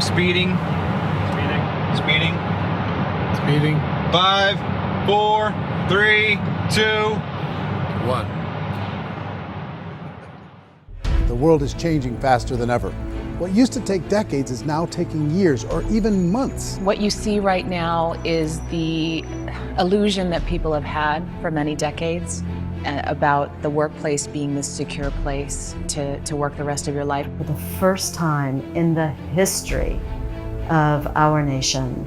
speeding. Speeding. Speeding. 5, 4, 3, 2, 1. The world is changing faster than ever. What used to take decades is now taking years or even months. What you see right now is the illusion that people have had for many decades about the workplace being this secure place to work the rest of your life. For the first time in the history of our nation,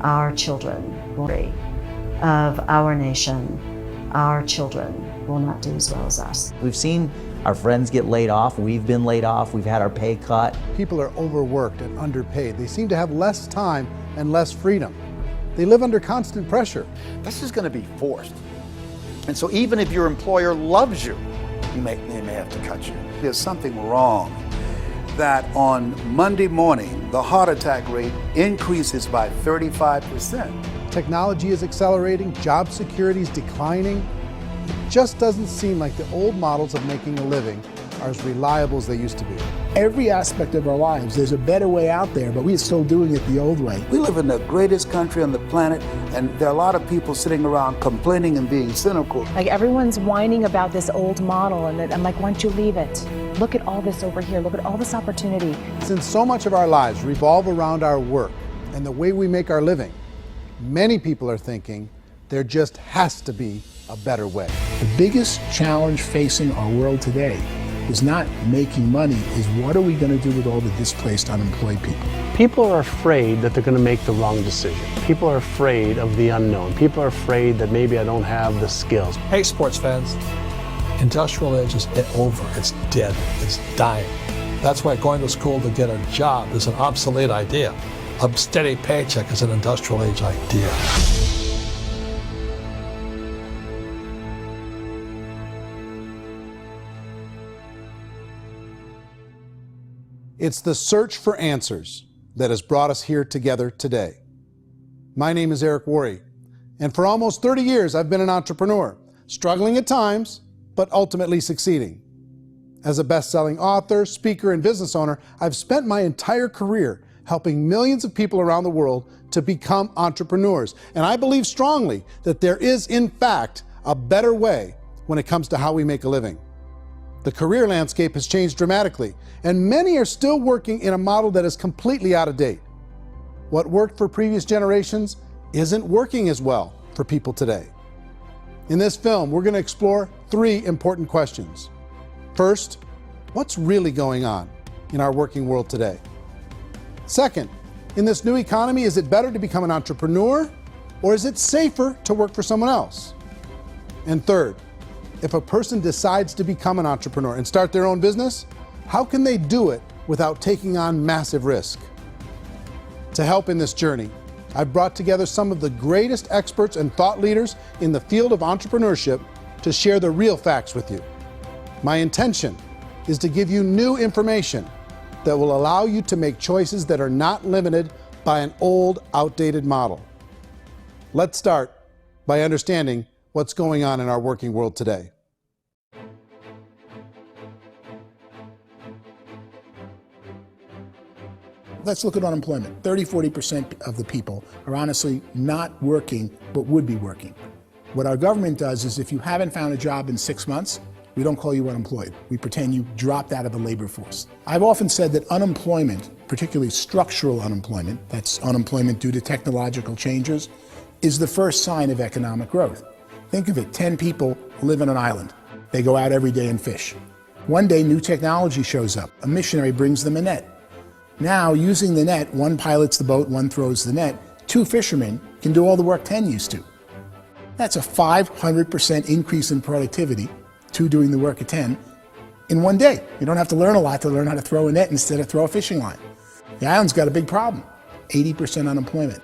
our children will not do as well as us. We've seen our friends get laid off, we've been laid off, we've had our pay cut. People are overworked and underpaid. They seem to have less time and less freedom. They live under constant pressure. This is going to be forced. And so even if your employer loves you, they may have to cut you. There's something wrong that on Monday morning, the heart attack rate increases by 35%. Technology is accelerating, job security is declining. It just doesn't seem like the old models of making a living are as reliable as they used to be. Every aspect of our lives, there's a better way out there, but we're still doing it the old way. We live in the greatest country on the planet, and there are a lot of people sitting around complaining and being cynical. Like everyone's whining about this old model, and I'm like, why don't you leave it? Look at all this over here. Look at all this opportunity. Since so much of our lives revolve around our work and the way we make our living, many people are thinking there just has to be a better way. The biggest challenge facing our world today is not making money, is what are we going to do with all the displaced, unemployed people? People are afraid that they're going to make the wrong decision. People are afraid of the unknown. People are afraid that maybe I don't have the skills. Hey, sports fans, industrial age is over. It's dead. It's dying. That's why going to school to get a job is an obsolete idea. A steady paycheck is an industrial age idea. It's the search for answers that has brought us here together today. My name is Eric Worre, and for almost 30 years I've been an entrepreneur, struggling at times, but ultimately succeeding. As a best-selling author, speaker, and business owner, I've spent my entire career helping millions of people around the world to become entrepreneurs. And I believe strongly that there is, in fact, a better way when it comes to how we make a living. The career landscape has changed dramatically, and many are still working in a model that is completely out of date. What worked for previous generations isn't working as well for people today. In this film, we're going to explore 3 important questions. First, what's really going on in our working world today? Second, in this new economy, is it better to become an entrepreneur, or is it safer to work for someone else? And third, if a person decides to become an entrepreneur and start their own business, how can they do it without taking on massive risk? To help in this journey, I've brought together some of the greatest experts and thought leaders in the field of entrepreneurship to share the real facts with you. My intention is to give you new information that will allow you to make choices that are not limited by an old, outdated model. Let's start by understanding what's going on in our working world today. Let's look at unemployment. 30–40% of the people are honestly not working, but would be working. What our government does is if you haven't found a job in 6 months, we don't call you unemployed. We pretend you dropped out of the labor force. I've often said that unemployment, particularly structural unemployment, that's unemployment due to technological changes, is the first sign of economic growth. Think of it, 10 people live on an island. They go out every day and fish. One day, new technology shows up. A missionary brings them a net. Now, using the net, one pilots the boat, one throws the net. 2 fishermen can do all the work 10 used to. That's a 500% increase in productivity, 2 doing the work of 10, in one day. You don't have to learn a lot to learn how to throw a net instead of throw a fishing line. The island's got a big problem, 80% unemployment.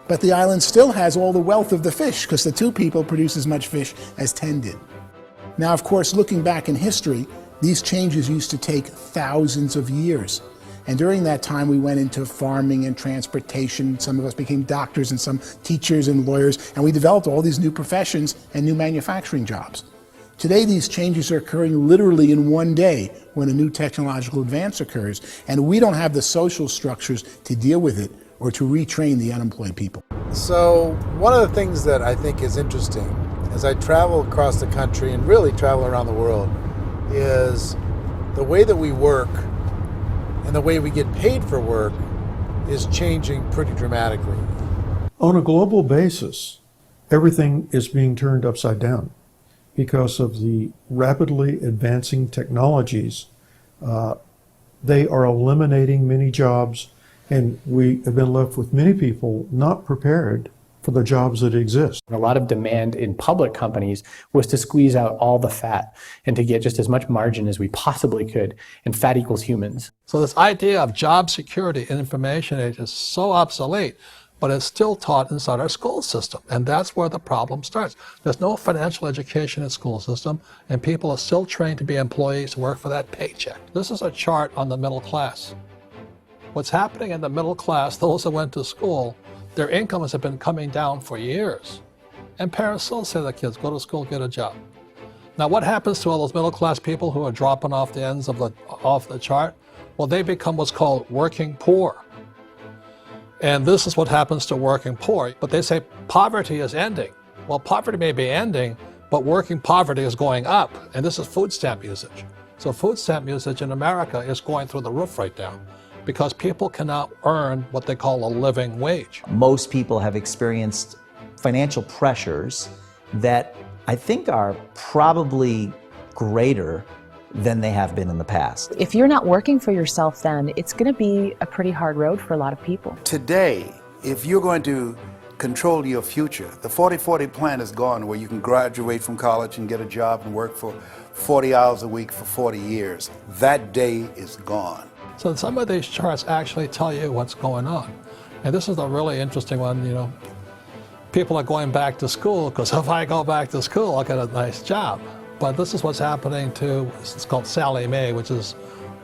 But the island still has all the wealth of the fish because the 2 people produce as much fish as 10 did. Now, of course, looking back in history, these changes used to take thousands of years. And during that time, we went into farming and transportation. Some of us became doctors and some teachers and lawyers, and we developed all these new professions and new manufacturing jobs. Today, these changes are occurring literally in one day when a new technological advance occurs, and we don't have the social structures to deal with it or to retrain the unemployed people. So one of the things that I think is interesting as I travel across the country and really travel around the world is the way that we work and the way we get paid for work is changing pretty dramatically. On a global basis, everything is being turned upside down because of the rapidly advancing technologies. They are eliminating many jobs, and we have been left with many people not prepared for the jobs that exist. A lot of demand in public companies was to squeeze out all the fat and to get just as much margin as we possibly could, and fat equals humans. So this idea of job security in information age is so obsolete, but it's still taught inside our school system, and that's where the problem starts. There's no financial education in the school system, and people are still trained to be employees to work for that paycheck. This is a chart on the middle class. What's happening in the middle class, those that went to school, their incomes have been coming down for years. And parents still say to their kids, go to school, get a job. Now what happens to all those middle class people who are dropping off the ends of the chart? Well, they become what's called working poor. And this is what happens to working poor. But they say poverty is ending. Well, poverty may be ending, but working poverty is going up. And this is food stamp usage. So food stamp usage in America is going through the roof right now because people cannot earn what they call a living wage. Most people have experienced financial pressures that I think are probably greater than they have been in the past. If you're not working for yourself, then it's going to be a pretty hard road for a lot of people. Today, if you're going to control your future, the 40-40 plan is gone where you can graduate from college and get a job and work for 40 hours a week for 40 years. That day is gone. So some of these charts actually tell you what's going on. And this is a really interesting one, you know. People are going back to school because if I go back to school, I'll get a nice job. But this is what's happening to, it's called Sallie Mae, which is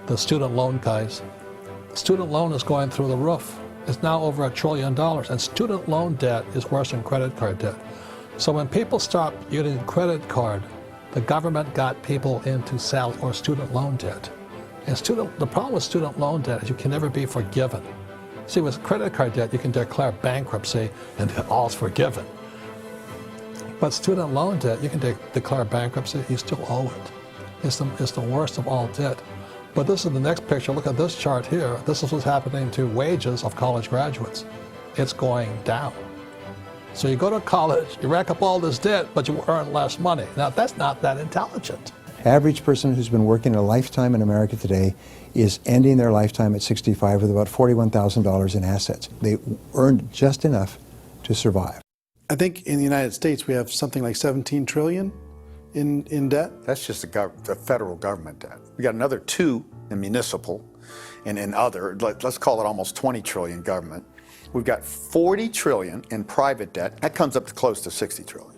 the student loan guys. Student loan is going through the roof. It's now over $1 trillion, and student loan debt is worse than credit card debt. So when people stopped using credit card, the government got people into student loan debt. And the problem with student loan debt is you can never be forgiven. See, with credit card debt, you can declare bankruptcy and all's forgiven. But student loan debt, you can declare bankruptcy, you still owe it. It's the worst of all debt. But this is the next picture. Look at this chart here. This is what's happening to wages of college graduates. It's going down. So you go to college, you rack up all this debt, but you earn less money. Now, that's not that intelligent. Average person who's been working a lifetime in America today is ending their lifetime at 65 with about $41,000 in assets. They earned just enough to survive. I think in the United States we have something like 17 trillion in debt. That's just the federal government debt. We got another 2 in municipal and in other, let's call it almost 20 trillion government. We've got 40 trillion in private debt. That comes up to close to 60 trillion.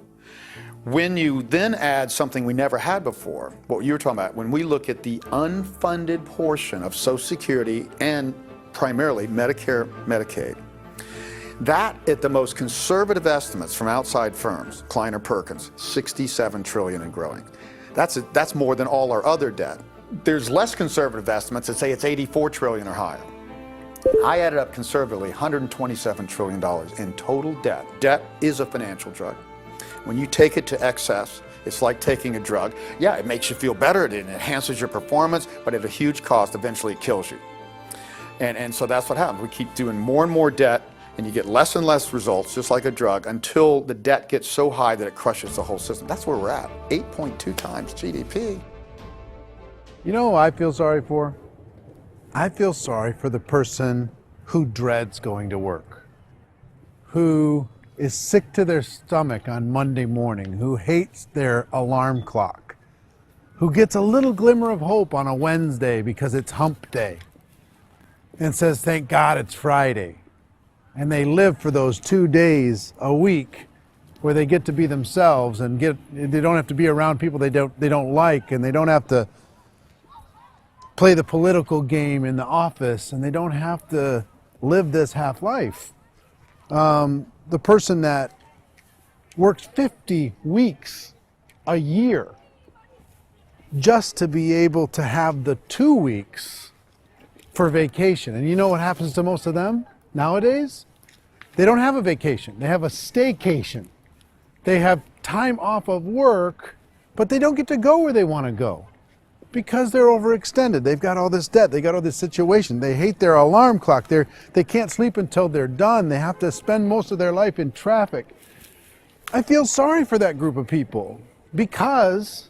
When you then add something we never had before, what you were talking about, when we look at the unfunded portion of Social Security and primarily Medicare, Medicaid, that, at the most conservative estimates from outside firms, Kleiner Perkins, 67 trillion and growing. That's more than all our other debt. There's less conservative estimates that say it's 84 trillion or higher. I added up conservatively $127 trillion in total debt. Debt is a financial drug. When you take it to excess, it's like taking a drug. Yeah, it makes you feel better, it enhances your performance, but at a huge cost, eventually it kills you. And so that's what happens. We keep doing more and more debt, and you get less and less results, just like a drug, until the debt gets so high that it crushes the whole system. That's where we're at, 8.2 times GDP. You know who I feel sorry for? I feel sorry for the person who dreads going to work, who is sick to their stomach on Monday morning, who hates their alarm clock, who gets a little glimmer of hope on a Wednesday because it's hump day and says, thank God it's Friday. And they live for those 2 days a week where they get to be themselves and they don't have to be around people they don't like, and they don't have to play the political game in the office, and they don't have to live this half life. The person that works 50 weeks a year just to be able to have the 2 weeks for vacation. And you know what happens to most of them nowadays? They don't have a vacation. They have a staycation. They have time off of work, but they don't get to go where they want to go because they're overextended. They've got all this debt. They got all this situation. They hate their alarm clock. They can't sleep until they're done. They have to spend most of their life in traffic. I feel sorry for that group of people because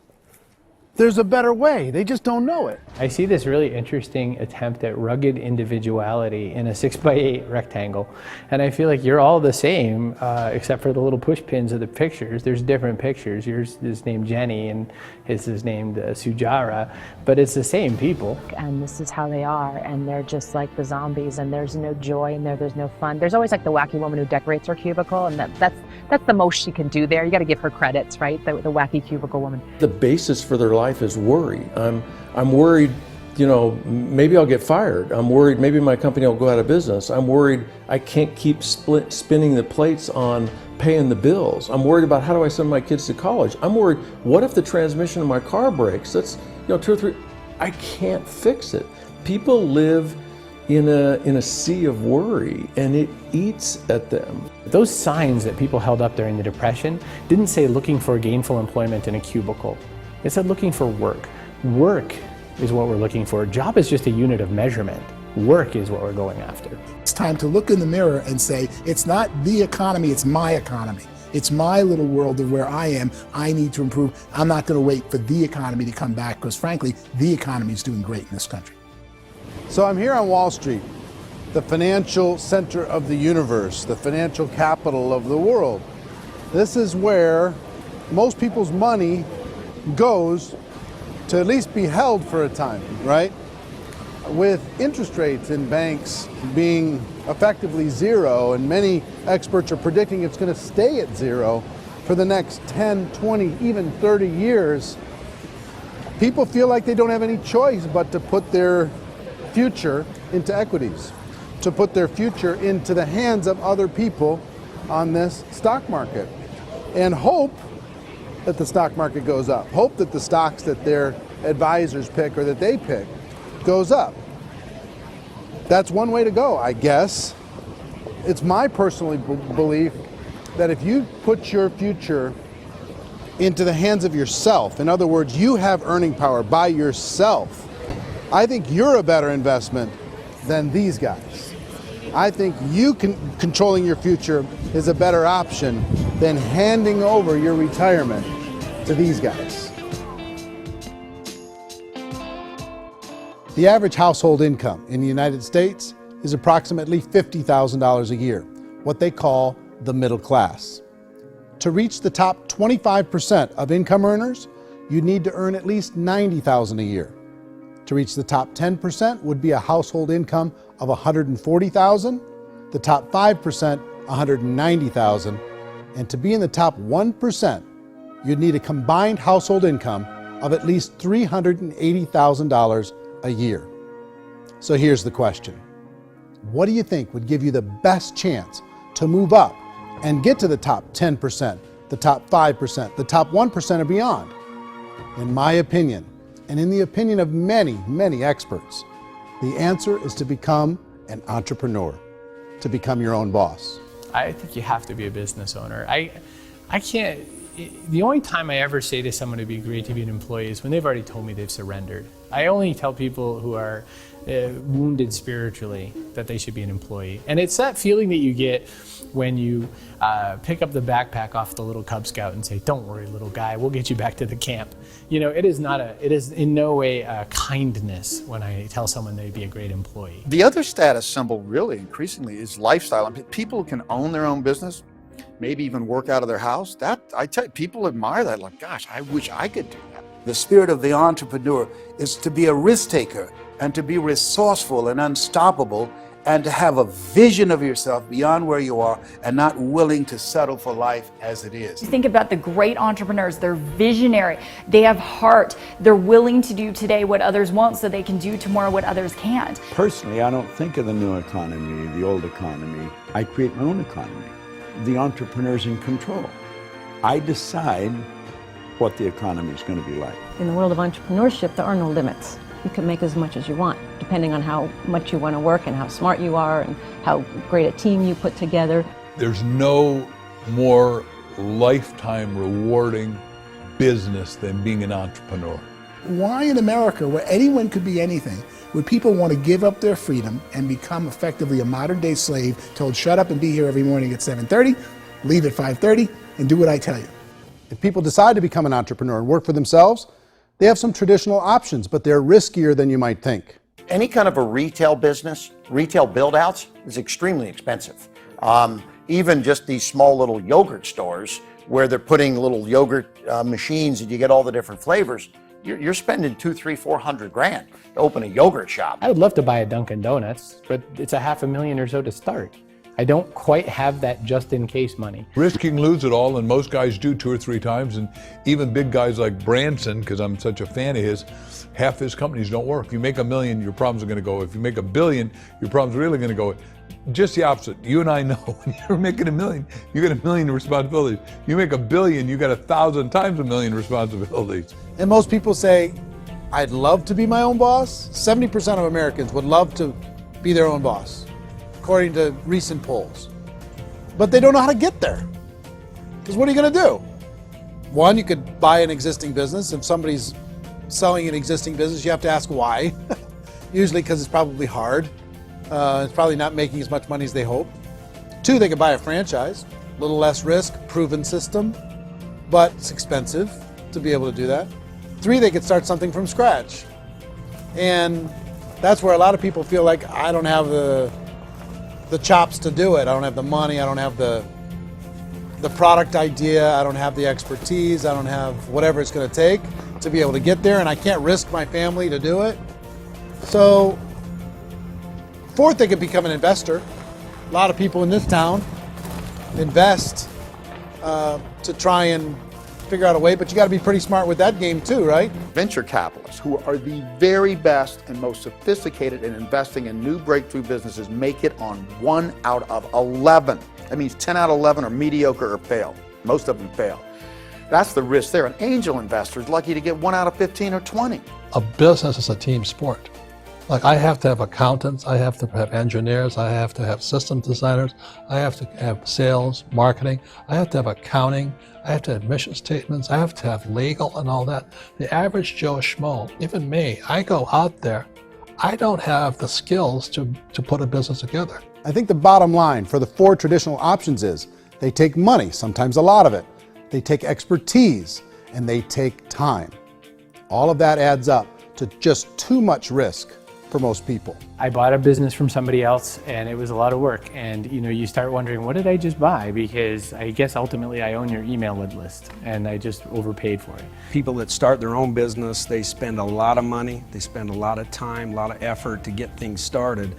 there's a better way. They just don't know it. I see this really interesting attempt at rugged individuality in a 6x8 rectangle. And I feel like you're all the same, except for the little push pins of the pictures. There's different pictures. Yours is named Jenny and his is named Sujara, but it's the same people. And this is how they are, and they're just like the zombies, and there's no joy in there, there's no fun. There's always like the wacky woman who decorates her cubicle, and that's the most she can do there. You got to give her credits, right? The wacky cubicle woman. The basis for their life is worry. I'm worried, you know, maybe I'll get fired. I'm worried maybe my company will go out of business. I'm worried I can't keep spinning the plates on paying the bills. I'm worried about how do I send my kids to college. I'm worried, what if the transmission of my car breaks? That's, you know, 2 or 3, I can't fix it. People live in a sea of worry, and it eats at them. Those signs that people held up during the Depression didn't say looking for gainful employment in a cubicle. It said looking for work. Work is what we're looking for. Job is just a unit of measurement. Work is what we're going after. It's time to look in the mirror and say, it's not the economy, it's my economy. It's my little world of where I am. I need to improve. I'm not going to wait for the economy to come back because, frankly, the economy is doing great in this country. So I'm here on Wall Street, the financial center of the universe, the financial capital of the world. This is where most people's money goes to at least be held for a time, right? With interest rates in banks being effectively zero, and many experts are predicting it's going to stay at zero for the next 10, 20, even 30 years, people feel like they don't have any choice but to put their future into equities, to put their future into the hands of other people on this stock market, and hope that the stock market goes up, hope that the stocks that their advisors pick or that they pick goes up. That's one way to go, I guess. It's my personal belief that if you put your future into the hands of yourself, in other words, you have earning power by yourself, I think you're a better investment than these guys. I think you controlling your future is a better option than handing over your retirement to these guys. The average household income in the United States is approximately $50,000 a year, what they call the middle class. To reach the top 25% of income earners, you need to earn at least $90,000 a year. To reach the top 10% would be a household income of $140,000, the top 5%, $190,000, and to be in the top 1%, you'd need a combined household income of at least $380,000 a year. So here's the question. What do you think would give you the best chance to move up and get to the top 10%, the top 5%, the top 1% or beyond? In my opinion, and in the opinion of many, many experts, the answer is to become an entrepreneur, to become your own boss. I think you have to be a business owner. I can't, the only time I ever say to someone it'd be great to be an employee is when they've already told me they've surrendered. I only tell people who are wounded spiritually that they should be an employee. And it's that feeling that you get when you pick up the backpack off the little Cub Scout and say, "Don't worry, little guy, we'll get you back to the camp." You know, it is in no way a kindness when I tell someone they'd be a great employee. The other status symbol really increasingly is lifestyle. I mean, people can own their own business, maybe even work out of their house. That, I tell you, people admire that, like, gosh, I wish I could do that. The spirit of the entrepreneur is to be a risk taker and to be resourceful and unstoppable and to have a vision of yourself beyond where you are and not willing to settle for life as it is. Think about the great entrepreneurs. They're visionary. They have heart. They're willing to do today what others won't so they can do tomorrow what others can't. Personally, I don't think of the new economy, the old economy. I create my own economy. The entrepreneur's in control. I decide what the economy is going to be like. In the world of entrepreneurship, there are no limits. You can make as much as you want, depending on how much you want to work and how smart you are and how great a team you put together. There's no more lifetime rewarding business than being an entrepreneur. Why in America, where anyone could be anything, would people want to give up their freedom and become effectively a modern-day slave, told shut up and be here every morning at 7:30, leave at 5:30, and do what I tell you? If people decide to become an entrepreneur and work for themselves, they have some traditional options, but they're riskier than you might think. Any kind of a retail business, retail build-outs, is extremely expensive. Even just these small little yogurt stores where they're putting little yogurt machines and you get all the different flavors, you're spending $200,000, $300,000, $400,000 to open a yogurt shop. I would love to buy a Dunkin' Donuts, but it's $500,000 or so to start. I don't quite have that just-in-case money. Risk you can lose it all, and most guys do 2 or 3 times, and even big guys like Branson, because I'm such a fan of his, half his companies don't work. If you make $1 million, your problems are going to go. If you make $1 billion, your problems are really going to go. Just the opposite. You and I know when you're making $1 million, you get $1 million responsibilities. You make $1 billion, you got 1,000 times $1 million responsibilities. And most people say, I'd love to be my own boss. 70% of Americans would love to be their own boss, according to recent polls. But they don't know how to get there. Because what are you going to do? One, you could buy an existing business. If somebody's selling an existing business, you have to ask why. Usually because it's probably hard. It's probably not making as much money as they hope. 2, they could buy a franchise. A little less risk, proven system, but it's expensive to be able to do that. 3, they could start something from scratch. And that's where a lot of people feel like, I don't have the chops to do it. I don't have the money. I don't have the product idea. I don't have the expertise. I don't have whatever it's going to take to be able to get there, and I can't risk my family to do it. So, 4th, they could become an investor. A lot of people in this town invest to try and figure out a way, but you got to be pretty smart with that game too, right? Venture capitalists, who are the very best and most sophisticated in investing in new breakthrough businesses, make it on 1 out of 11. That means 10 out of 11 are mediocre or fail. Most of them fail. That's the risk there. An angel investor is lucky to get 1 out of 15 or 20. A business is a team sport. Like, I have to have accountants, I have to have engineers, I have to have system designers, I have to have sales, marketing, I have to have accounting, I have to have mission statements, I have to have legal and all that. The average Joe Schmo, even me, I go out there, I don't have the skills to put a business together. I think the bottom line for the 4 traditional options is they take money, sometimes a lot of it. They take expertise, and they take time. All of that adds up to just too much risk for most people. I bought a business from somebody else and it was a lot of work, and you start wondering, what did I just buy? Because I guess ultimately I own your email list and I just overpaid for it. People that start their own business, they spend a lot of money, they spend a lot of time, a lot of effort to get things started.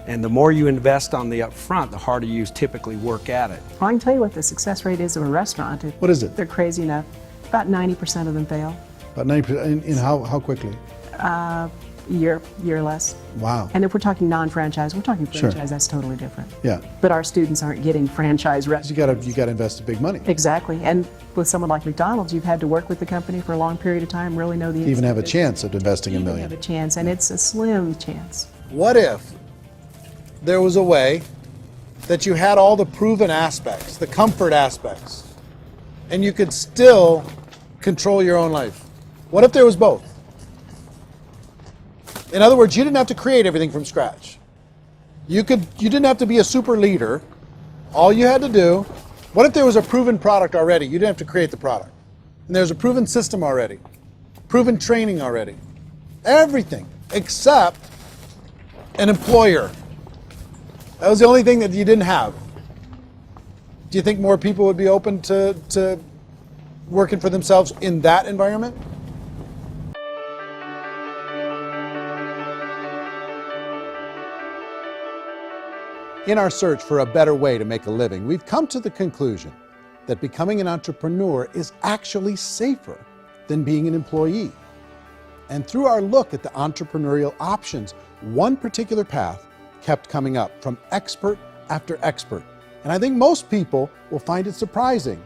And the more you invest on the upfront, the harder you typically work at it. Well, I can tell you what the success rate is of a restaurant. What is it? They're crazy enough. About 90% of them fail. About 90%, in how quickly? Year or less. Wow. And if we're talking non-franchise, we're talking franchise, Sure. That's totally different. Yeah. But our students aren't getting franchise restaurants. You gotta invest big money. Exactly. And with someone like McDonald's, you've had to work with the company for a long period of time, really know the To even have a business. chance at investing $1 million. Have a chance, and it's a slim chance. What if there was a way that you had all the proven aspects, the comfort aspects, and you could still control your own life? What if there was both? In other words, you didn't have to create everything from scratch. You didn't have to be a super leader. All you had to do, what if there was a proven product already? You didn't have to create the product. And there's a proven system already, proven training already. Everything except an employer. That was the only thing that you didn't have. Do you think more people would be open to working for themselves in that environment? In our search for a better way to make a living, we've come to the conclusion that becoming an entrepreneur is actually safer than being an employee. And through our look at the entrepreneurial options, one particular path kept coming up from expert after expert. And I think most people will find it surprising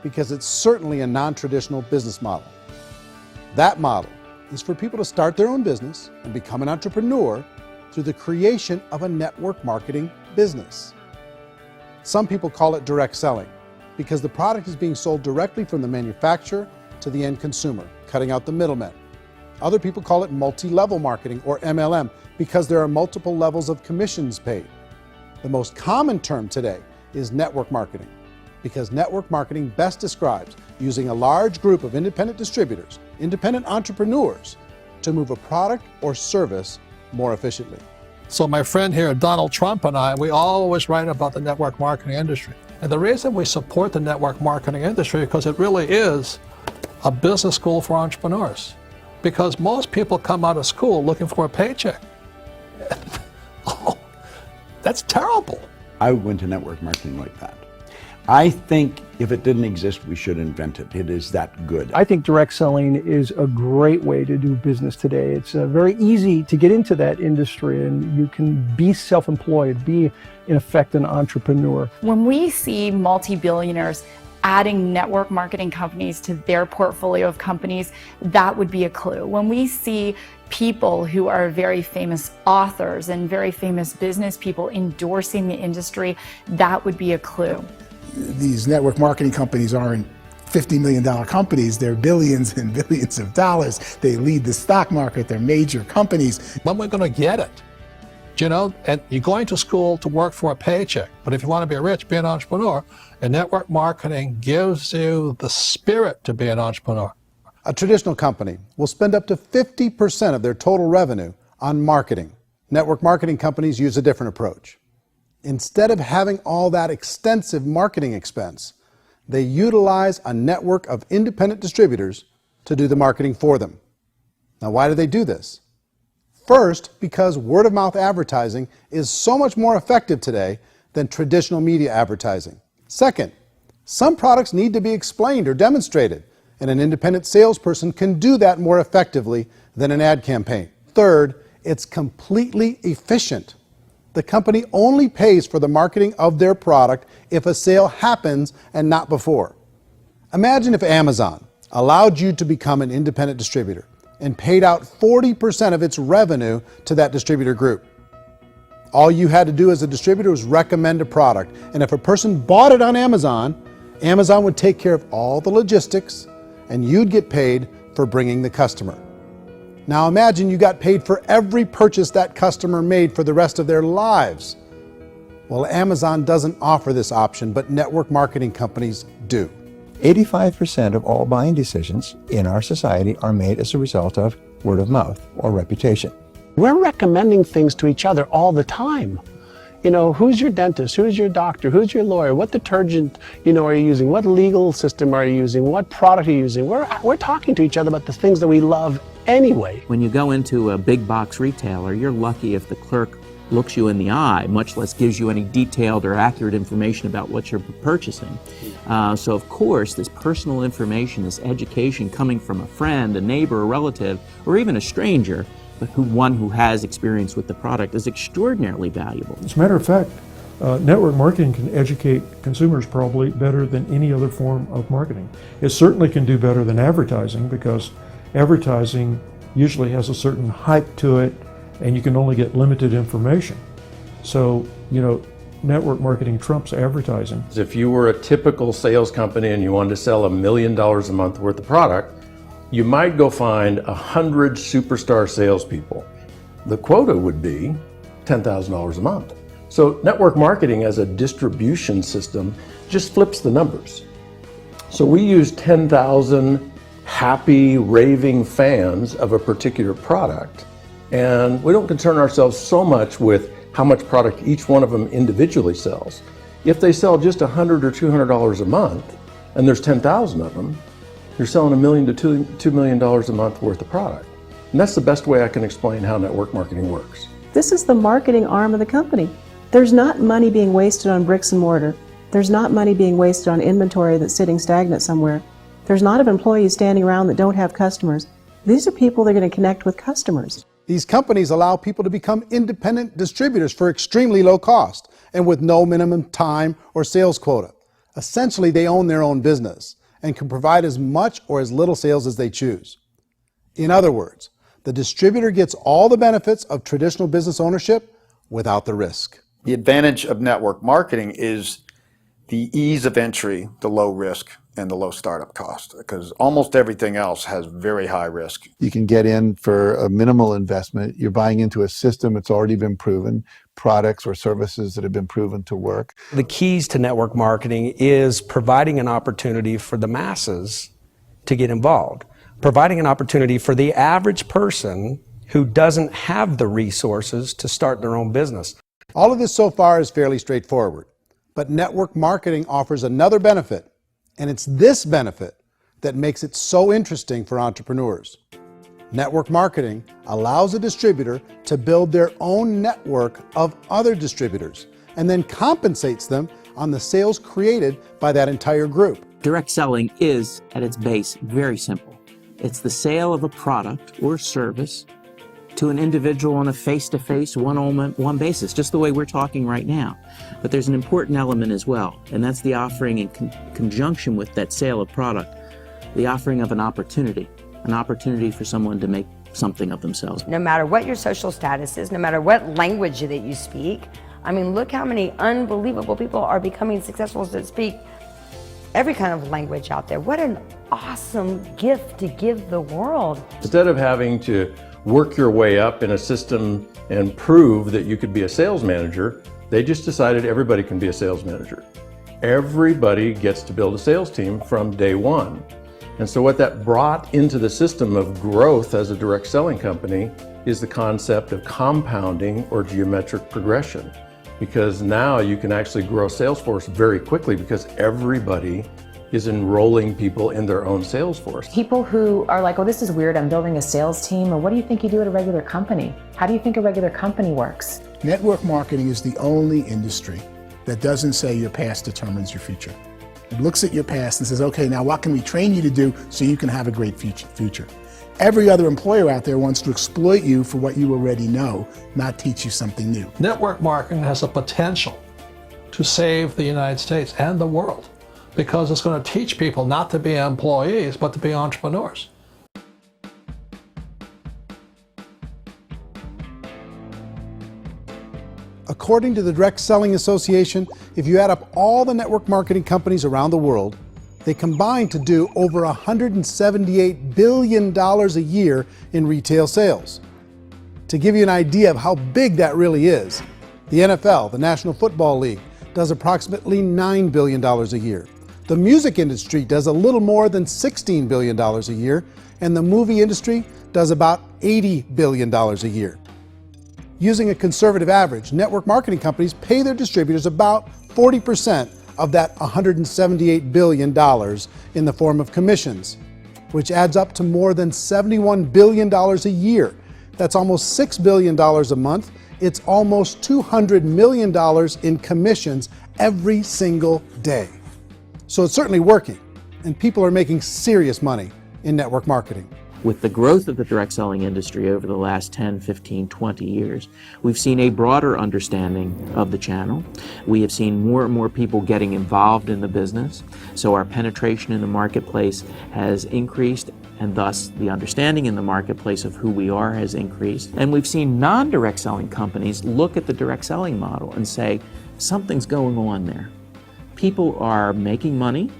because it's certainly a non-traditional business model. That model is for people to start their own business and become an entrepreneur through the creation of a network marketing business. Some people call it direct selling because the product is being sold directly from the manufacturer to the end consumer, cutting out the middlemen. Other people call it multi-level marketing, or MLM, because there are multiple levels of commissions paid. The most common term today is network marketing, because network marketing best describes using a large group of independent distributors, independent entrepreneurs, to move a product or service more efficiently. So my friend here, Donald Trump, and I, we always write about the network marketing industry. And the reason we support the network marketing industry is because it really is a business school for entrepreneurs. Because most people come out of school looking for a paycheck. Oh, that's terrible. I went to network marketing like that. I think if it didn't exist, we should invent it. It is that good. I think direct selling is a great way to do business today. It's very easy to get into that industry, and you can be self-employed, be in effect an entrepreneur. When we see multi-billionaires adding network marketing companies to their portfolio of companies, that would be a clue. When we see people who are very famous authors and very famous business people endorsing the industry, that would be a clue. These network marketing companies aren't $50 million companies, they're billions and billions of dollars. They lead the stock market, they're major companies. When we're going to get it? You know, and you're going to school to work for a paycheck, but if you want to be rich, be an entrepreneur, and network marketing gives you the spirit to be an entrepreneur. A traditional company will spend up to 50% of their total revenue on marketing. Network marketing companies use a different approach. Instead of having all that extensive marketing expense, they utilize a network of independent distributors to do the marketing for them. Now, why do they do this? First, because word-of-mouth advertising is so much more effective today than traditional media advertising. Second, some products need to be explained or demonstrated, and an independent salesperson can do that more effectively than an ad campaign. Third, it's completely efficient. The company only pays for the marketing of their product if a sale happens and not before. Imagine if Amazon allowed you to become an independent distributor and paid out 40% of its revenue to that distributor group. All you had to do as a distributor was recommend a product, and if a person bought it on Amazon, Amazon would take care of all the logistics, and you'd get paid for bringing the customer. Now imagine you got paid for every purchase that customer made for the rest of their lives. Well, Amazon doesn't offer this option, but network marketing companies do. 85% of all buying decisions in our society are made as a result of word of mouth or reputation. We're recommending things to each other all the time. You know, who's your dentist? Who's your doctor? Who's your lawyer? What detergent, are you using? What legal system are you using? What product are you using? We're talking to each other about the things that we love anyway. When you go into a big box retailer, you're lucky if the clerk looks you in the eye, much less gives you any detailed or accurate information about what you're purchasing. So of course, this personal information, this education coming from a friend, a neighbor, a relative, or even a stranger, but one who has experience with the product is extraordinarily valuable. As a matter of fact, network marketing can educate consumers probably better than any other form of marketing. It certainly can do better than advertising, because advertising usually has a certain hype to it, and you can only get limited information. So, network marketing trumps advertising. If you were a typical sales company and you wanted to sell $1 million a month worth of product, you might go find 100 superstar salespeople. The quota would be $10,000 a month. So network marketing as a distribution system just flips the numbers. So we use 10,000 happy, raving fans of a particular product, and we don't concern ourselves so much with how much product each one of them individually sells. If they sell just $100 or $200 a month, and there's 10,000 of them, you're selling $1 million to $2 million a month worth of product. And that's the best way I can explain how network marketing works. This is the marketing arm of the company. There's not money being wasted on bricks and mortar. There's not money being wasted on inventory that's sitting stagnant somewhere. There's not of employees standing around that don't have customers. These are people that are going to connect with customers. These companies allow people to become independent distributors for extremely low cost and with no minimum time or sales quota. Essentially, they own their own business and can provide as much or as little sales as they choose. In other words, the distributor gets all the benefits of traditional business ownership without the risk. The advantage of network marketing is the ease of entry, the low risk, and the low startup cost, because almost everything else has very high risk. You can get in for a minimal investment. You're buying into a system that's already been proven, products or services that have been proven to work. The keys to network marketing is providing an opportunity for the masses to get involved, providing an opportunity for the average person who doesn't have the resources to start their own business. All of this so far is fairly straightforward, but network marketing offers another benefit, and it's this benefit that makes it so interesting for entrepreneurs. Network marketing allows a distributor to build their own network of other distributors and then compensates them on the sales created by that entire group. Direct selling is, at its base, very simple. It's the sale of a product or service to an individual on a face-to-face, one-on-one basis, just the way we're talking right now. But there's an important element as well, and that's the offering in conjunction with that sale of product, the offering of an opportunity for someone to make something of themselves. No matter what your social status is, no matter what language that you speak, I mean, look how many unbelievable people are becoming successful that speak every kind of language out there. What an awesome gift to give the world. Instead of having to work your way up in a system and prove that you could be a sales manager, they just decided everybody can be a sales manager. Everybody gets to build a sales team from day one. And so what that brought into the system of growth as a direct selling company is the concept of compounding or geometric progression. Because now you can actually grow a sales force very quickly because everybody is enrolling people in their own sales force. People who are like, oh, this is weird, I'm building a sales team, or what do you think you do at a regular company? How do you think a regular company works? Network marketing is the only industry that doesn't say your past determines your future. It looks at your past and says, okay, now what can we train you to do so you can have a great future? Every other employer out there wants to exploit you for what you already know, not teach you something new. Network marketing has the potential to save the United States and the world because it's going to teach people not to be employees, but to be entrepreneurs. According to the Direct Selling Association, if you add up all the network marketing companies around the world, they combine to do over $178 billion a year in retail sales. To give you an idea of how big that really is, the NFL, the National Football League, does approximately $9 billion a year. The music industry does a little more than $16 billion a year, and the movie industry does about $80 billion a year. Using a conservative average, network marketing companies pay their distributors about 40% of that $178 billion in the form of commissions, which adds up to more than $71 billion a year. That's almost $6 billion a month. It's almost $200 million in commissions every single day. So it's certainly working, and people are making serious money in network marketing. With the growth of the direct selling industry over the last 10, 15, 20 years, we've seen a broader understanding of the channel. We have seen more and more people getting involved in the business, so our penetration in the marketplace has increased, and thus the understanding in the marketplace of who we are has increased. And we've seen non-direct selling companies look at the direct selling model and say, something's going on there. People are making money,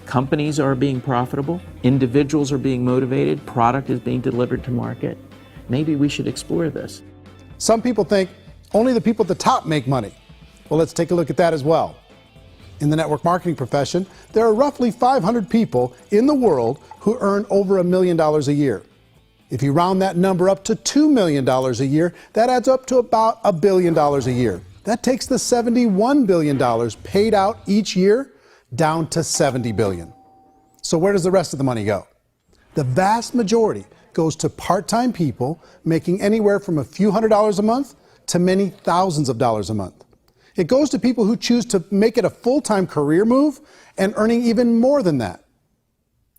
companies are being profitable, individuals are being motivated, product is being delivered to market. Maybe we should explore this. Some people think only the people at the top make money. Well, let's take a look at that as well. In the network marketing profession, there are roughly 500 people in the world who earn over $1 million a year. If you round that number up to $2 million a year, that adds up to about $1 billion a year. That takes the $71 billion paid out each year down to $70 billion. So where does the rest of the money go? The vast majority goes to part-time people making anywhere from a few $100s a month to many thousands of dollars a month. It goes to people who choose to make it a full-time career move and earning even more than that.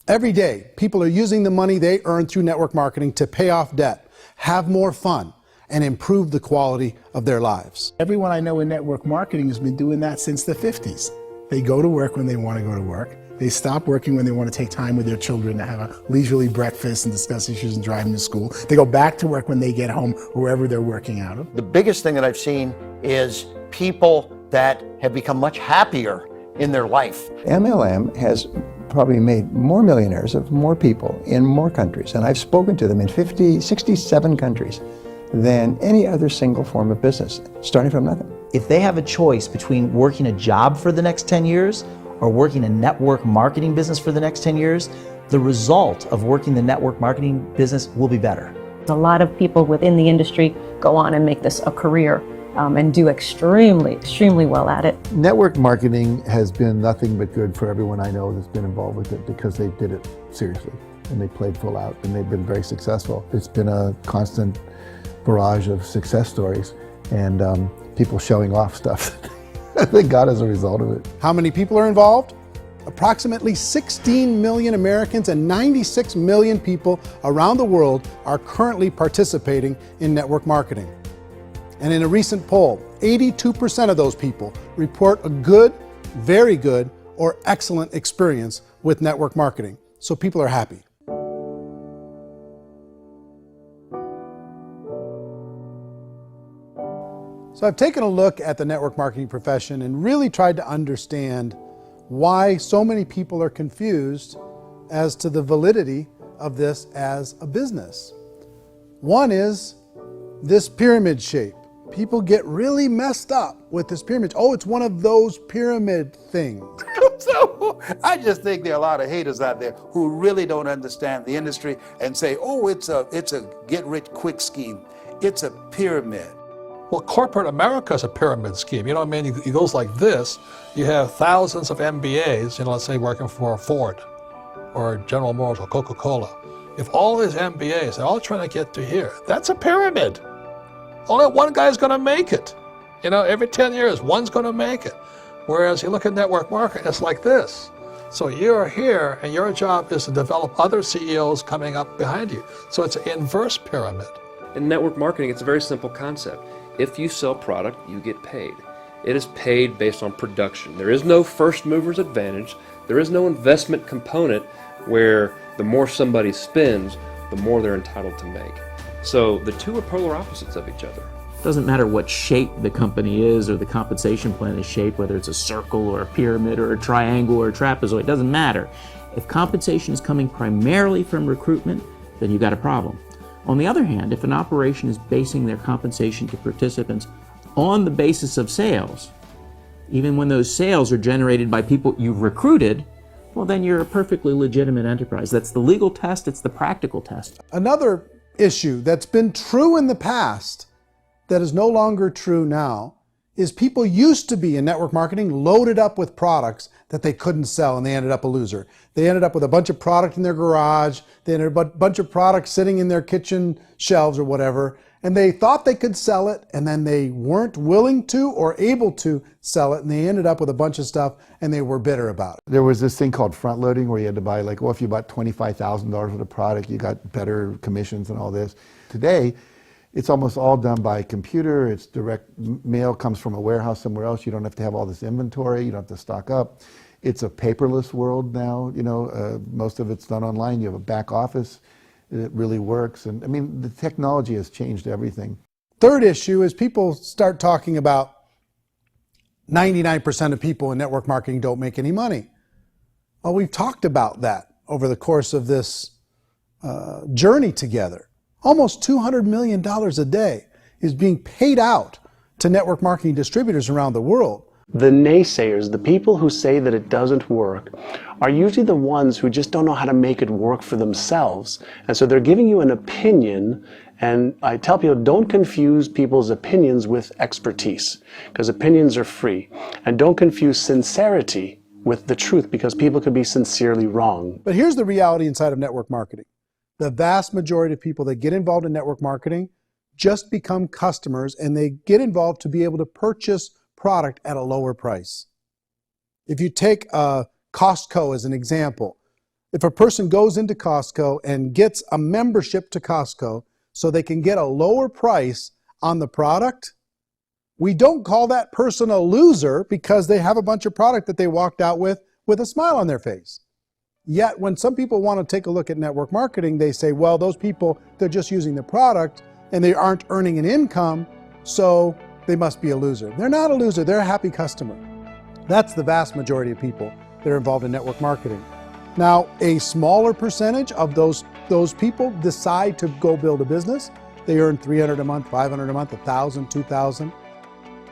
Every day, people are using the money they earn through network marketing to pay off debt, have more fun, and improve the quality of their lives. Everyone I know in network marketing has been doing that since the 50s. They go to work when they want to go to work. They stop working when they want to take time with their children to have a leisurely breakfast and discuss issues and drive them to school. They go back to work when they get home, wherever they're working out of. The biggest thing that I've seen is people that have become much happier in their life. MLM has probably made more millionaires of more people in more countries, and I've spoken to them in 67 countries, than any other single form of business, starting from nothing. If they have a choice between working a job for the next 10 years or working a network marketing business for the next 10 years, the result of working the network marketing business will be better. A lot of people within the industry go on and make this a career and do extremely well at it. Network marketing has been nothing but good for everyone I know that's been involved with it because they did it seriously and they played full out and they've been very successful. It's been a constant barrage of success stories and people showing off stuff that they got as a result of it. How many people are involved? Approximately 16 million Americans and 96 million people around the world are currently participating in network marketing. And in a recent poll, 82% of those people report a good, very good, or excellent experience with network marketing. So people are happy. So I've taken a look at the network marketing profession and really tried to understand why so many people are confused as to the validity of this as a business. One is this pyramid shape. People get really messed up with this pyramid. Oh, it's one of those pyramid things. So I just think there are a lot of haters out there who really don't understand the industry and say, oh, it's a get-rich-quick scheme. It's a pyramid. Well, corporate America is a pyramid scheme. You know what I mean? It goes like this. You have thousands of MBAs, let's say working for Ford or General Motors or Coca-Cola. If all these MBAs, they're all trying to get to here, that's a pyramid. Only one guy's going to make it. Every 10 years, one's going to make it. Whereas you look at network marketing, it's like this. So you're here, and your job is to develop other CEOs coming up behind you. So it's an inverse pyramid. In network marketing, it's a very simple concept. If you sell product, you get paid. It is paid based on production. There is no first mover's advantage. There is no investment component where the more somebody spends, the more they're entitled to make. So the two are polar opposites of each other. It doesn't matter what shape the company is or the compensation plan is shaped, whether it's a circle or a pyramid or a triangle or a trapezoid, it doesn't matter. If compensation is coming primarily from recruitment, then you've got a problem. On the other hand, if an operation is basing their compensation to participants on the basis of sales, even when those sales are generated by people you've recruited, well, then you're a perfectly legitimate enterprise. That's the legal test, it's the practical test. Another issue that's been true in the past that is no longer true now is people used to be in network marketing loaded up with products that they couldn't sell and they ended up a loser. They ended up with a bunch of product in their garage, they ended up with a bunch of products sitting in their kitchen shelves or whatever, and they thought they could sell it and then they weren't willing to or able to sell it and they ended up with a bunch of stuff and they were bitter about it. There was this thing called front loading where you had to buy if you bought $25,000 worth of product, you got better commissions and all this. Today, it's almost all done by computer. It's direct mail comes from a warehouse somewhere else. You don't have to have all this inventory. You don't have to stock up. It's a paperless world now. Most of it's done online. You have a back office. It really works. And I mean, the technology has changed everything. Third issue is people start talking about 99% of people in network marketing don't make any money. Well, we've talked about that over the course of this journey together. Almost $200 million a day is being paid out to network marketing distributors around the world. The naysayers, the people who say that it doesn't work, are usually the ones who just don't know how to make it work for themselves. And so they're giving you an opinion, and I tell people, don't confuse people's opinions with expertise, because opinions are free. And don't confuse sincerity with the truth, because people could be sincerely wrong. But here's the reality inside of network marketing. The vast majority of people that get involved in network marketing just become customers, and they get involved to be able to purchase product at a lower price. If you take Costco as an example, if a person goes into Costco and gets a membership to Costco so they can get a lower price on the product, We don't call that person a loser because they have a bunch of product that they walked out with a smile on their face. Yet when some people want to take a look at network marketing, they say, well, those people, they're just using the product and they aren't earning an income, so they must be a loser. They're not a loser, they're a happy customer. That's the vast majority of people that are involved in network marketing. Now, a smaller percentage of those people decide to go build a business. They earn $300 a month, $500 a month, $1,000, $2,000.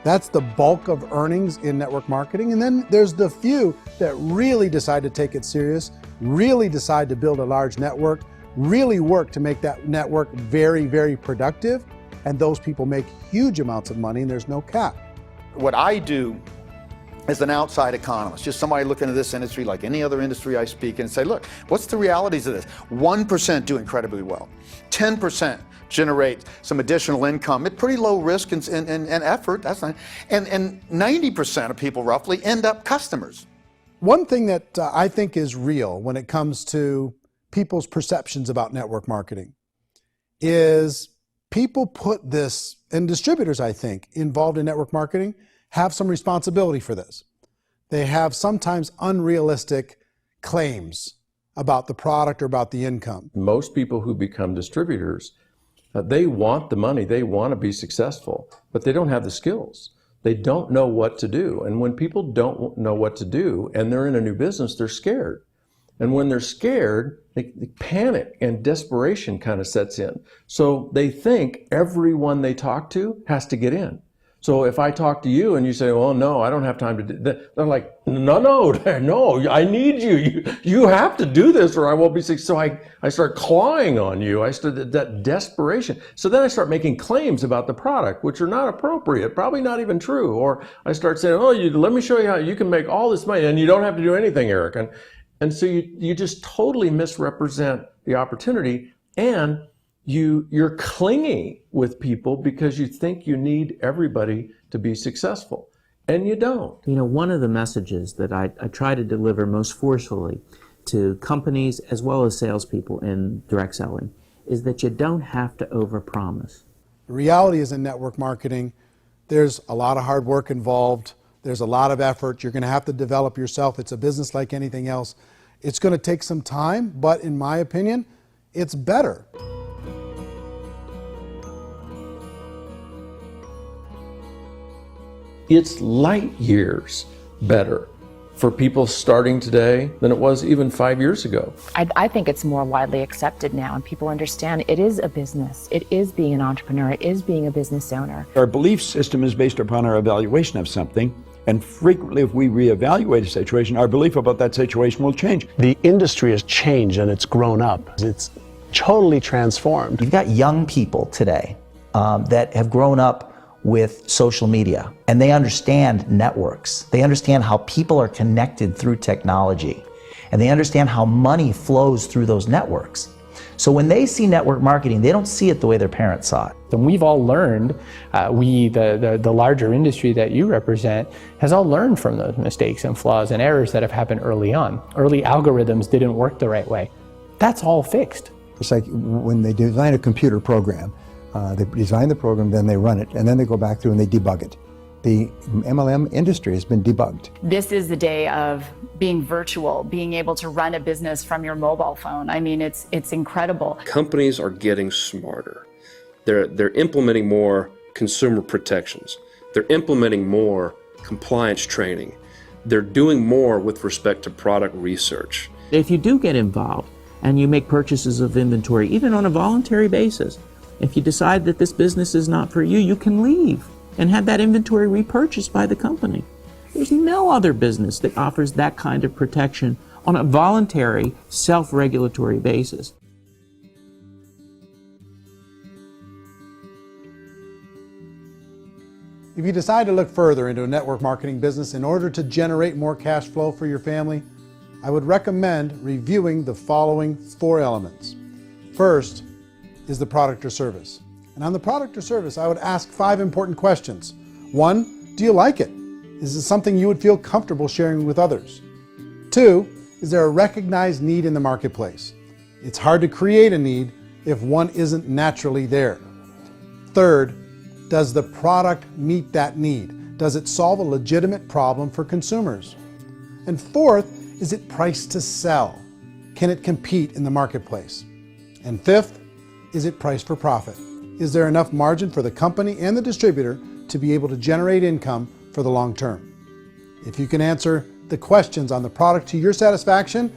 That's the bulk of earnings in network marketing. And then there's the few that really decide to take it serious, really decide to build a large network, really work to make that network very, very productive. And those people make huge amounts of money and there's no cap. What I do as an outside economist, just somebody looking at this industry like any other industry I speak in and say, look, what's the realities of this? 1% do incredibly well. 10% generate some additional income at pretty low risk and effort. That's not, and 90% of people roughly end up customers. One thing that I think is real when it comes to people's perceptions about network marketing is people put this, and distributors, I think, involved in network marketing have some responsibility for this. They have sometimes unrealistic claims about the product or about the income. Most people who become distributors, they want the money, they want to be successful, but they don't have the skills. They don't know what to do. And when people don't know what to do and they're in a new business, they're scared. And when they're scared, they panic and desperation kind of sets in. So they think everyone they talk to has to get in. So if I talk to you and you say, well, no, I don't have time to do that, they're like, no, I need you. You have to do this or I won't be successful. So I start clawing on you. I start that desperation. So then I start making claims about the product, which are not appropriate, probably not even true. Or I start saying, oh, let me show you how you can make all this money and you don't have to do anything, Eric. And so you just totally misrepresent the opportunity, and you're clingy with people because you think you need everybody to be successful, and you don't. You know, one of the messages that I try to deliver most forcefully to companies as well as salespeople in direct selling is that you don't have to overpromise. The reality is in network marketing, there's a lot of hard work involved. There's a lot of effort. You're going to have to develop yourself. It's a business like anything else. It's going to take some time, but in my opinion, it's better. It's light years better for people starting today than it was even 5 years ago. I think it's more widely accepted now, and people understand it is a business. It is being an entrepreneur. It is being a business owner. Our belief system is based upon our evaluation of something. And frequently, if we reevaluate a situation, our belief about that situation will change. The industry has changed and it's grown up. It's totally transformed. You've got young people today that have grown up with social media, and they understand networks. They understand how people are connected through technology, and they understand how money flows through those networks. So when they see network marketing, they don't see it the way their parents saw it. And we've all learned, the larger industry that you represent, has all learned from those mistakes and flaws and errors that have happened early on. Early algorithms didn't work the right way. That's all fixed. It's like when they design a computer program, they design the program, then they run it, and then they go back through and they debug it. The MLM industry has been debugged. This is the day of being virtual, being able to run a business from your mobile phone. I mean, it's incredible. Companies are getting smarter. They're implementing more consumer protections. They're implementing more compliance training. They're doing more with respect to product research. If you do get involved and you make purchases of inventory, even on a voluntary basis, if you decide that this business is not for you, you can leave and have that inventory repurchased by the company. There's no other business that offers that kind of protection on a voluntary, self-regulatory basis. If you decide to look further into a network marketing business in order to generate more cash flow for your family, I would recommend reviewing the following 4 elements. First is the product or service. And on the product or service, I would ask 5 important questions. 1, do you like it? Is it something you would feel comfortable sharing with others? 2, is there a recognized need in the marketplace? It's hard to create a need if one isn't naturally there. 3rd, Does the product meet that need? Does it solve a legitimate problem for consumers? And fourth, is it priced to sell? Can it compete in the marketplace? And fifth, is it priced for profit? Is there enough margin for the company and the distributor to be able to generate income for the long term? If you can answer the questions on the product to your satisfaction,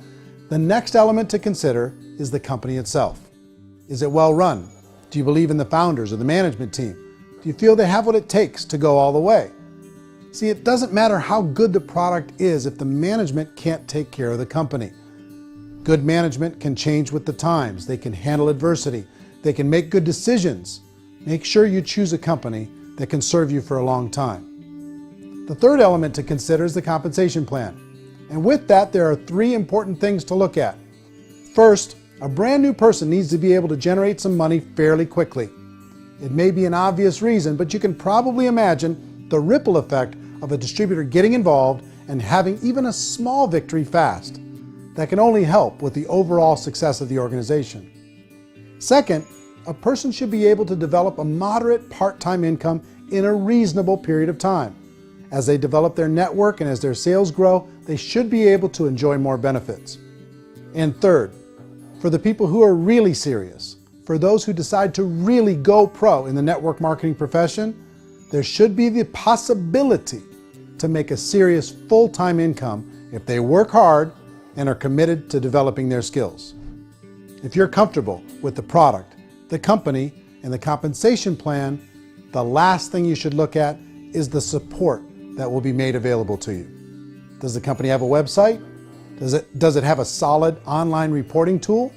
the next element to consider is the company itself. Is it well run? Do you believe in the founders or the management team? Do you feel they have what it takes to go all the way? See, it doesn't matter how good the product is if the management can't take care of the company. Good management can change with the times. They can handle adversity. They can make good decisions. Make sure you choose a company that can serve you for a long time. The third element to consider is the compensation plan. And with that, there are three important things to look at. First, a brand new person needs to be able to generate some money fairly quickly. It may be an obvious reason, but you can probably imagine the ripple effect of a distributor getting involved and having even a small victory fast. That can only help with the overall success of the organization. Second, a person should be able to develop a moderate part-time income in a reasonable period of time. As they develop their network and as their sales grow, they should be able to enjoy more benefits. And third, for the people who are really serious, for those who decide to really go pro in the network marketing profession, there should be the possibility to make a serious full-time income if they work hard and are committed to developing their skills. If you're comfortable with the product, the company, and the compensation plan, the last thing you should look at is the support that will be made available to you. Does the company have a website? Does it have a solid online reporting tool?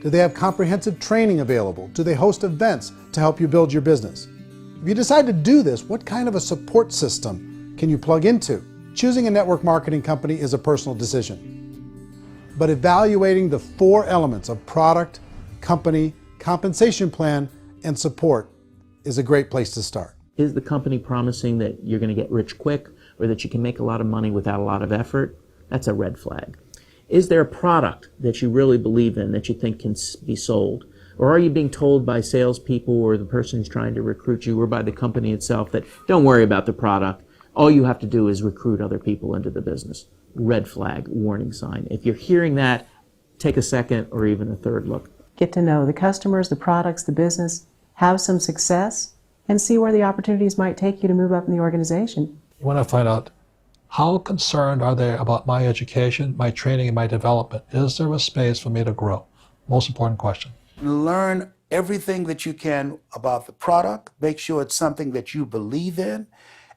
Do they have comprehensive training available? Do they host events to help you build your business? If you decide to do this, what kind of a support system can you plug into? Choosing a network marketing company is a personal decision. But evaluating the four elements of product, company, compensation plan, and support is a great place to start. Is the company promising that you're going to get rich quick or that you can make a lot of money without a lot of effort? That's a red flag. Is there a product that you really believe in that you think can be sold? Or are you being told by salespeople or the person who's trying to recruit you or by the company itself that don't worry about the product, all you have to do is recruit other people into the business? Red flag, warning sign. If you're hearing that, take a second or even a third look. Get to know the customers, the products, the business, have some success, and see where the opportunities might take you to move up in the organization. You want to find out how concerned are they about my education, my training, and my development? Is there a space for me to grow? Most important question. Learn everything that you can about the product. Make sure it's something that you believe in,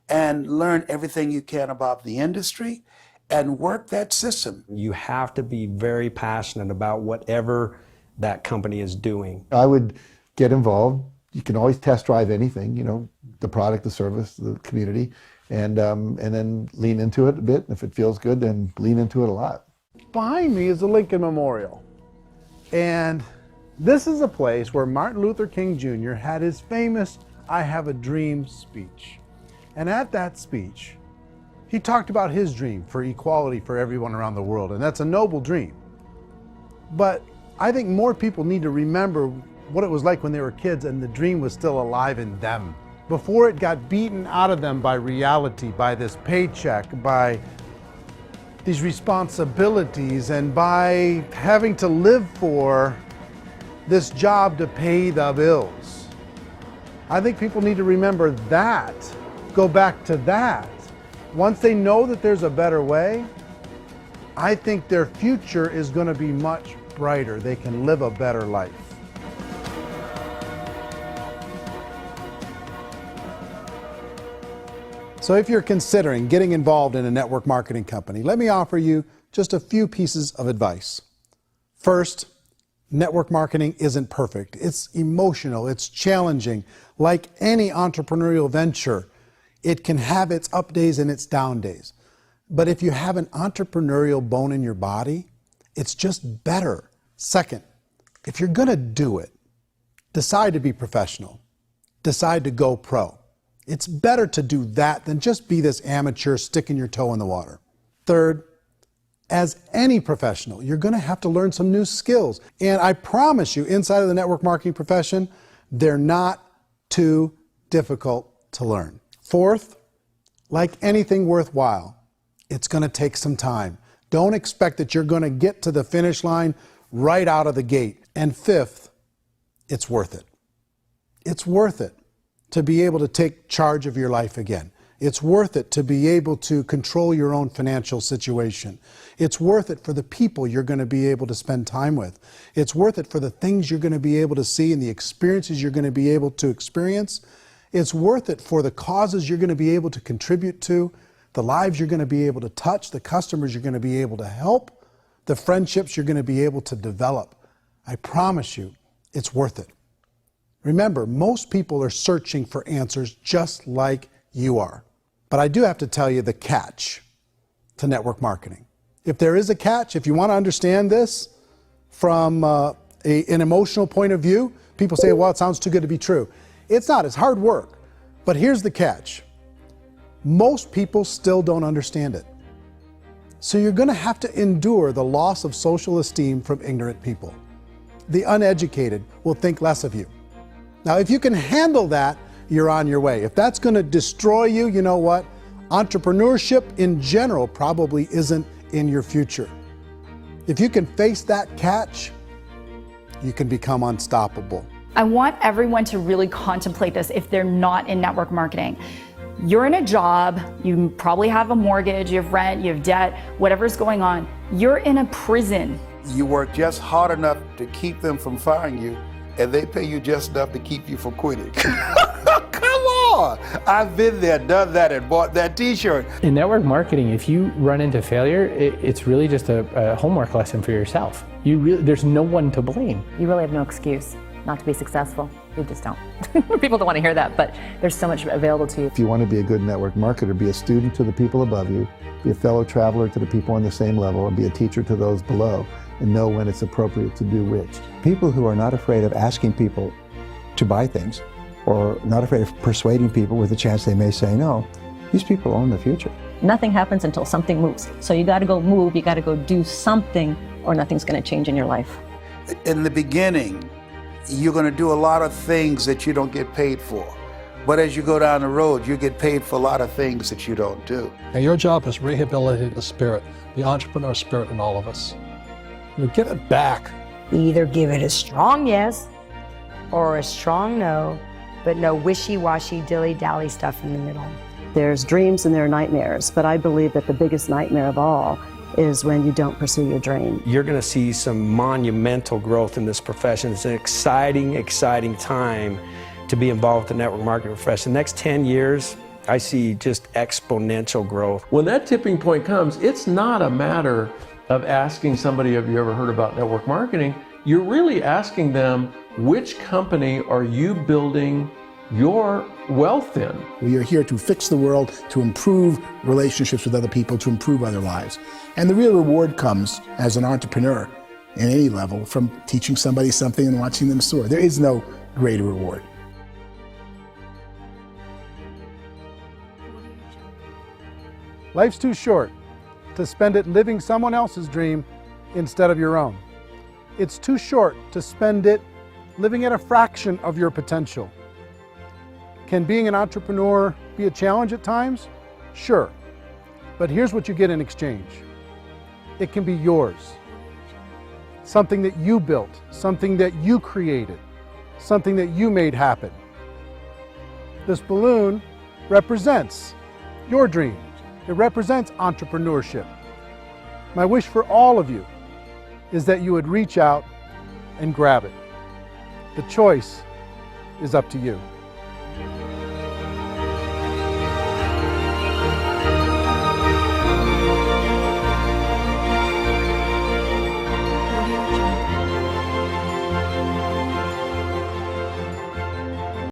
and learn everything you can about the industry and work that system. You have to be very passionate about whatever that company is doing. I would get involved. You can always test drive anything, you know, the product, the service, the community, and then lean into it a bit. If it feels good, then lean into it a lot. Behind me is the Lincoln Memorial. And this is a place where Martin Luther King Jr. had his famous "I Have a Dream" speech. And at that speech, he talked about his dream for equality for everyone around the world, and that's a noble dream. But I think more people need to remember what it was like when they were kids and the dream was still alive in them. Before it got beaten out of them by reality, by this paycheck, by these responsibilities, and by having to live for this job to pay the bills. I think people need to remember that, go back to that. Once they know that there's a better way, I think their future is going to be much brighter. They can live a better life. So if you're considering getting involved in a network marketing company, let me offer you just a few pieces of advice. First, network marketing isn't perfect. It's emotional, it's challenging. Like any entrepreneurial venture, it can have its up days and its down days. But if you have an entrepreneurial bone in your body, it's just better. Second, if you're gonna do it, decide to be professional. Decide to go pro. It's better to do that than just be this amateur sticking your toe in the water. Third, as any professional, you're gonna have to learn some new skills. And I promise you, inside of the network marketing profession, they're not too difficult to learn. Fourth, like anything worthwhile, it's going to take some time. Don't expect that you're going to get to the finish line right out of the gate. And fifth, it's worth it. It's worth it to be able to take charge of your life again. It's worth it to be able to control your own financial situation. It's worth it for the people you're going to be able to spend time with. It's worth it for the things you're going to be able to see and the experiences you're going to be able to experience. It's worth it for the causes you're going to be able to contribute to, the lives you're going to be able to touch, the customers you're going to be able to help, the friendships you're going to be able to develop. I promise you, it's worth it. Remember, most people are searching for answers just like you are. But I do have to tell you the catch to network marketing. If there is a catch, if you want to understand this from an emotional point of view, people say, well, it sounds too good to be true. It's not, it's hard work. But here's the catch. Most people still don't understand it. So you're going to have to endure the loss of social esteem from ignorant people. The uneducated will think less of you. Now, if you can handle that, you're on your way. If that's going to destroy you, you know what? Entrepreneurship in general probably isn't in your future. If you can face that catch, you can become unstoppable. I want everyone to really contemplate this if they're not in network marketing. You're in a job, you probably have a mortgage, you have rent, you have debt, whatever's going on. You're in a prison. You work just hard enough to keep them from firing you, and they pay you just enough to keep you from quitting. Come on! I've been there, done that, and bought that t-shirt. In network marketing, if you run into failure, it's really just a homework lesson for yourself. There's no one to blame. You really have no excuse not to be successful. You just don't. People don't want to hear that, but there's so much available to you. If you want to be a good network marketer, be a student to the people above you, be a fellow traveler to the people on the same level, and be a teacher to those below, and know when it's appropriate to do which. People who are not afraid of asking people to buy things, or not afraid of persuading people with a chance they may say no, these people own the future. Nothing happens until something moves. So you got to go move, you got to go do something, or nothing's going to change in your life. In the beginning, you're going to do a lot of things that you don't get paid for. But as you go down the road, you get paid for a lot of things that you don't do. And your job is rehabilitate the spirit, the entrepreneur spirit in all of us. You get it back. Either give it a strong yes or a strong no, but no wishy-washy, dilly-dally stuff in the middle. There's dreams and there are nightmares, but I believe that the biggest nightmare of all is when you don't pursue your dream. You're going to see some monumental growth in this profession. It's an exciting, exciting time to be involved with the network marketing profession. The next 10 years, I see just exponential growth. When that tipping point comes, it's not a matter of asking somebody, have you ever heard about network marketing? You're really asking them, which company are you building your wealth in? We are here to fix the world, to improve relationships with other people, to improve other lives. And the real reward comes as an entrepreneur in any level from teaching somebody something and watching them soar. There is no greater reward. Life's too short to spend it living someone else's dream instead of your own. It's too short to spend it living at a fraction of your potential. Can being an entrepreneur be a challenge at times? Sure. But here's what you get in exchange. It can be yours. Something that you built, something that you created, something that you made happen. This balloon represents your dream. It represents entrepreneurship. My wish for all of you is that you would reach out and grab it. The choice is up to you.